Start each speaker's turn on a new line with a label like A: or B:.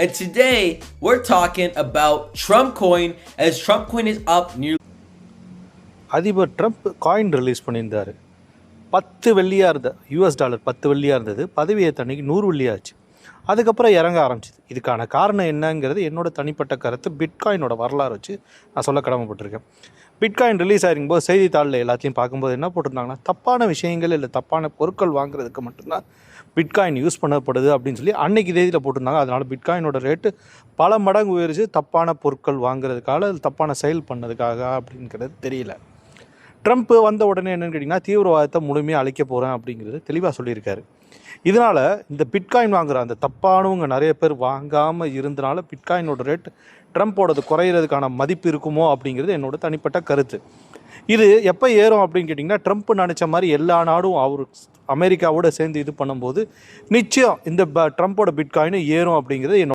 A: And today we're talking about Trump coin, as Trump coin is up nearly.
B: அதிபர் Trump coin release பண்ணியிருந்தார். 10 வெள்ளியாக இருந்த $10 10 வெள்ளியாக இருந்தது. பதவியேற்ற அன்னைக்கு 100 வெள்ளியாச்சு. அதுக்கப்புறம் இறங்க ஆரம்பிச்சிது. இதுக்கான காரணம் என்னங்கிறது என்னோட தனிப்பட்ட கருத்து. பிட்காயினோட வரலாறு வச்சு நான் சொல்ல கடமைப்பட்டிருக்கேன். பிட்காயின் ரிலீஸ் ஆகிருக்கும்போது செய்தித்தாளில் எல்லாத்தையும் பார்க்கும்போது என்ன போட்டிருந்தாங்கன்னா, தப்பான விஷயங்கள் இல்லை தப்பான பொருட்கள் வாங்குறதுக்கு மட்டும்தான் பிட்காயின் யூஸ் பண்ணப்படுது அப்படின்னு சொல்லி அன்னைக்கு தேதியில் போட்டிருந்தாங்க. அதனால் பிட்காயினோட ரேட்டு பல மடங்கு உயர்ச்சி. தப்பான பொருட்கள் வாங்குறதுக்காக தப்பான செயல் பண்ணதுக்காக அப்படிங்கிறது தெரியல. ட்ரம்ப் வந்த உடனே என்னென்னு கேட்டிங்கன்னா, தீவிரவாதத்தை முழுமையாக அழிக்க போகிறேன் அப்படிங்கிறது தெளிவாக சொல்லியிருக்காரு. இதனால் இந்த பிட்காயின் வாங்குகிற அந்த தப்பானவங்க நிறைய பேர் வாங்காமல் இருந்தனால பிட்காயினோட ரேட் ட்ரம்ப்போடது குறையிறதுக்கான மதிப்பு இருக்குமோ அப்படிங்கிறது என்னோட தனிப்பட்ட கருத்து. இது எப்போ ஏறும் அப்படின்னு கேட்டிங்கன்னா, ட்ரம்ப் நினச்ச மாதிரி எல்லா நாடும் அவர் அமெரிக்காவோடு சேர்ந்து இது பண்ணும்போது நிச்சயம் இந்த ட்ரம்ப்போட பிட்காயினும் ஏறும் அப்படிங்கிறது என்னோட